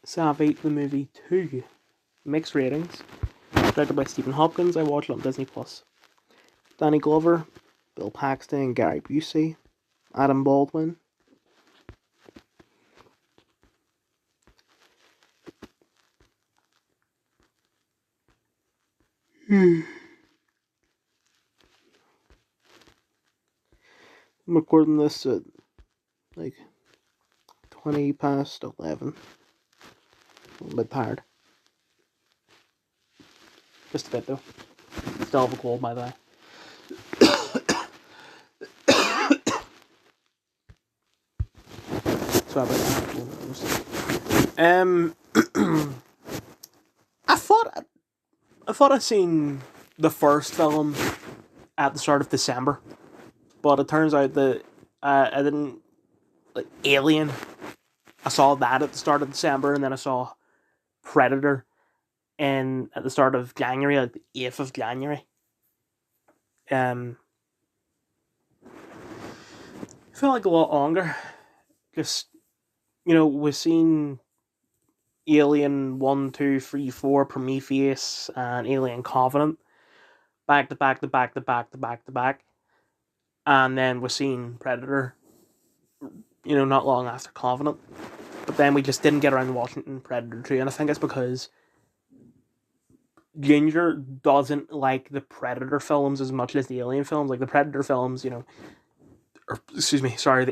Savvy the movie 2. Mixed ratings. Directed by Stephen Hopkins. I watched it on Disney Plus. Danny Glover, Bill Paxton, Gary Busey, Adam Baldwin. I'm recording this at like 20 past 11. I'm a bit tired. Just a bit though. Still have a cold, by the way. Sorry about that. I thought I'd seen the first film at the start of December, but it turns out that I didn't. Like Alien, I saw that at the start of December, and then I saw Predator, and at the start of January, like the 8th of January. It felt like a lot longer, because we've seen Alien 1, 2, 3, 4, Prometheus, and Alien Covenant back to back to back to back to back to back, and then we've seen Predator. Not long after Covenant, but then we just didn't get around to watching Predator 2, and I think it's because Ginger doesn't like the Predator films as much as the Alien films. Like the Predator films, the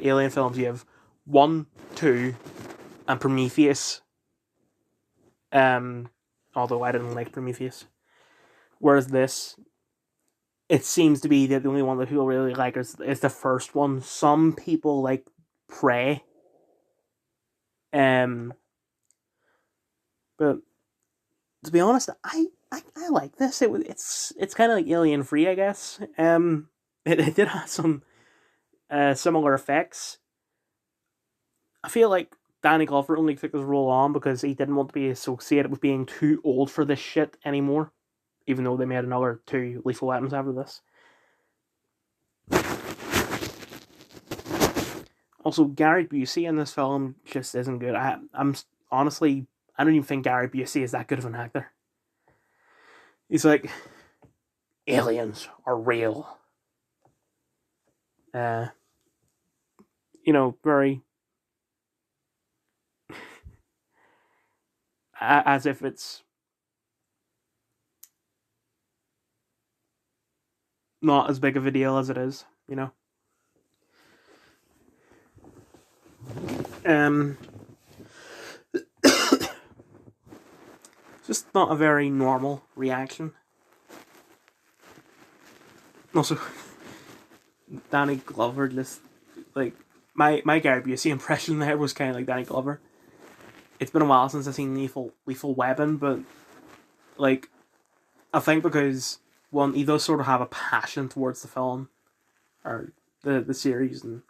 Alien films, you have 1, 2, and Prometheus. Although I didn't like Prometheus. Whereas this, it seems to be that the only one that people really like is the first one. Some people like Prey. But to be honest, I like this. It's kind of like Alien Free, I guess. It did have some similar effects. I feel like Danny Glover only took this role on because he didn't want to be associated with being too old for this shit anymore. Even though they made another 2 Lethal Weapons after this. Also, Gary Busey in this film just isn't good. I'm honestly, I don't even think Gary Busey is that good of an actor. He's like, aliens are real. Very as if it's not as big of a deal as it is, just not a very normal reaction. Also, Danny Glover just, like, my Gary Busey impression there was kind of like Danny Glover. It's been a while since I've seen Lethal Weapon, but, like, I think because, one, he does sort of have a passion towards the film, or the series, and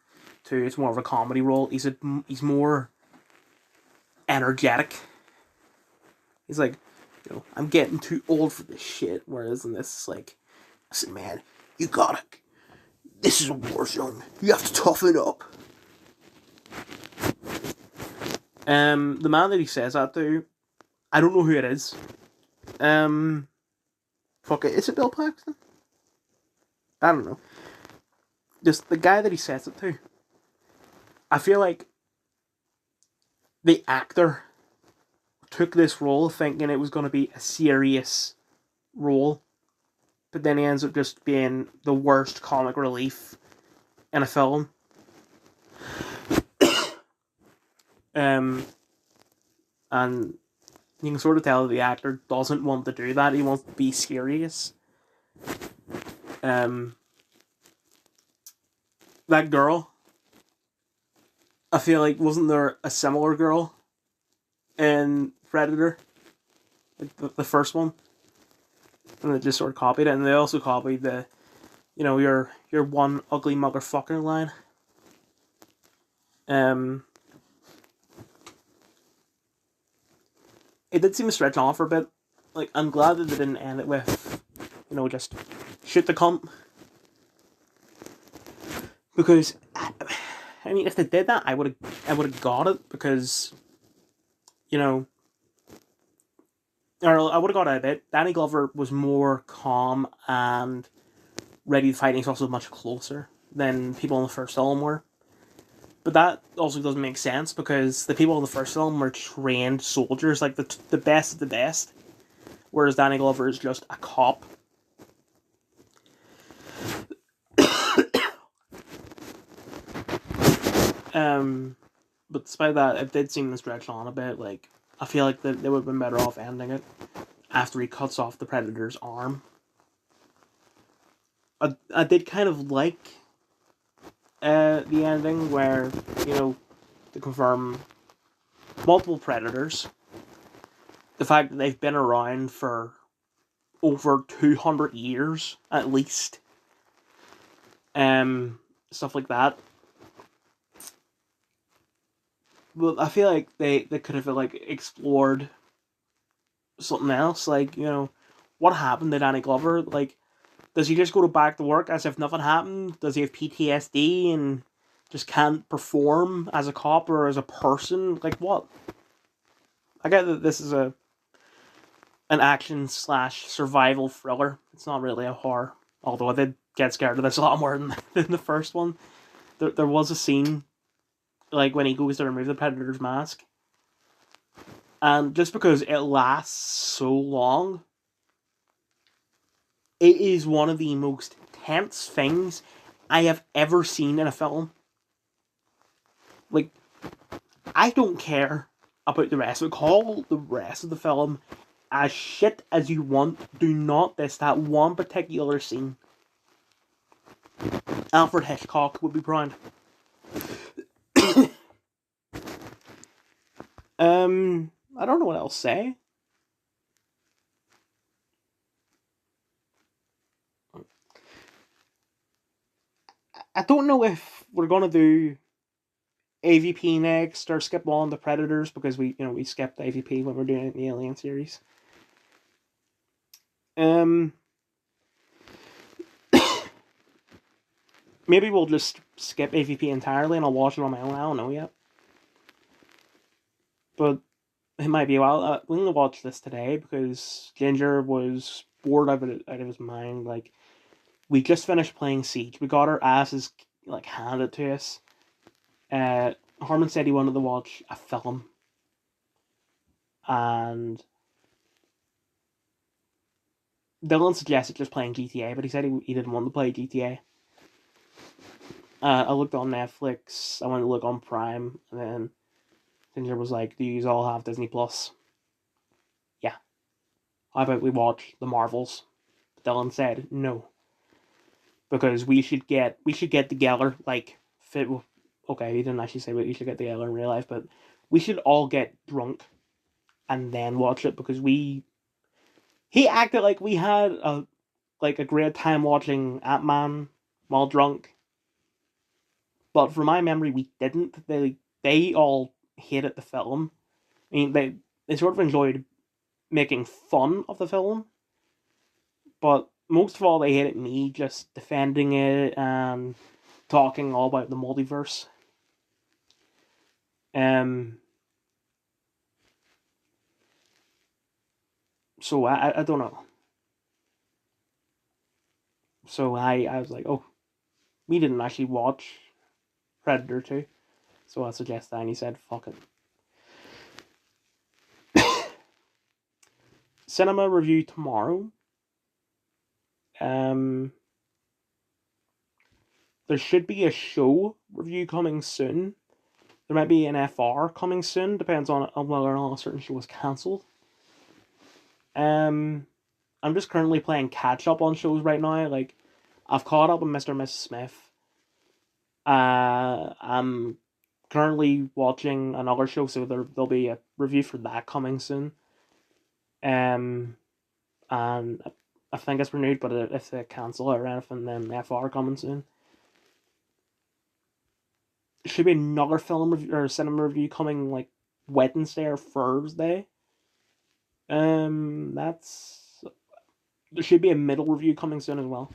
2, it's more of a comedy role. He's more energetic. He's like, I'm getting too old for this shit, whereas in this, it's like, listen, man, you gotta, this is a war zone. You have to toughen up. The man that he says that to, I don't know who it is. Fuck it, is it Bill Paxton? I don't know. Just the guy that he says it to. I feel like the actor took this role thinking it was going to be a serious role, but then he ends up just being the worst comic relief in a film. And you can sort of tell that the actor doesn't want to do that. He wants to be serious. That girl, I feel like, wasn't there a similar girl in Predator? Like the first one? And they just sort of copied it. And they also copied the, your one ugly motherfucker line. It did seem to stretch on for a bit. Like, I'm glad that they didn't end it with, just shoot the cunt. Because, I mean, if they did that, I would have got it, because, you know, or I would have got out of it. Danny Glover was more calm and ready to fight, and he's also much closer than people in the first film were. But that also doesn't make sense because the people in the first film were trained soldiers, like the best of the best, whereas Danny Glover is just a cop. But despite that, it did seem to stretch on a bit. Like, I feel like they would have been better off ending it after he cuts off the Predator's arm. I did kind of like the ending where, you know, to confirm multiple Predators, the fact that they've been around for over 200 years, at least. Stuff like that. But I feel like they could have, like, explored something else. Like, you know, what happened to Danny Glover? Like, does he just go back to work as if nothing happened? Does he have PTSD and just can't perform as a cop or as a person? Like, what? I get that this is an action / survival thriller. It's not really a horror. Although I did get scared of this a lot more than the first one. There was a scene, like, when he goes to remove the Predator's mask. And just because it lasts so long, it is one of the most tense things I have ever seen in a film. Like, I don't care about the rest of it. Call the rest of the film as shit as you want. Do not diss that one particular scene. Alfred Hitchcock would be proud. I don't know what else to say. I don't know if we're gonna do AVP next or skip on the Predators because we skipped AVP when we're doing it in the Alien series. Maybe we'll just skip AVP entirely and I'll watch it on my own. I don't know yet. But it might be a while. We're gonna watch this today because Ginger was bored out of his mind. Like, we just finished playing Siege. We got our asses, like, handed to us. Harmon said he wanted to watch a film, and Dylan suggested just playing GTA, but he said he didn't want to play GTA. I looked on Netflix. I went to look on Prime, and then Ginger was like, "Do you all have Disney Plus?" Yeah. How about we watch the Marvels? Dylan said no, because we should get together, like, fit. Okay, he didn't actually say we should get together in real life, but we should all get drunk and then watch it because he acted like we had a great time watching Ant-Man while drunk, but from my memory we didn't. They all hated the film. I mean, they sort of enjoyed making fun of the film, but most of all they hated me just defending it and talking all about the multiverse. So I don't know. So I was like, oh, we didn't actually watch Predator 2. So I suggested that, and he said, fuck it. Cinema review tomorrow. There should be a show review coming soon. There might be an FR coming soon. Depends on whether or not a certain show was cancelled. I'm just currently playing catch up on shows right now. Like, I've caught up with Mr. and Mrs. Smith. I'm currently watching another show, so there'll be a review for that coming soon. And I think it's renewed, but if they cancel it or anything, then FR coming soon. There should be another film review or cinema review coming, like, Wednesday or Thursday. That's There should be a middle review coming soon as well.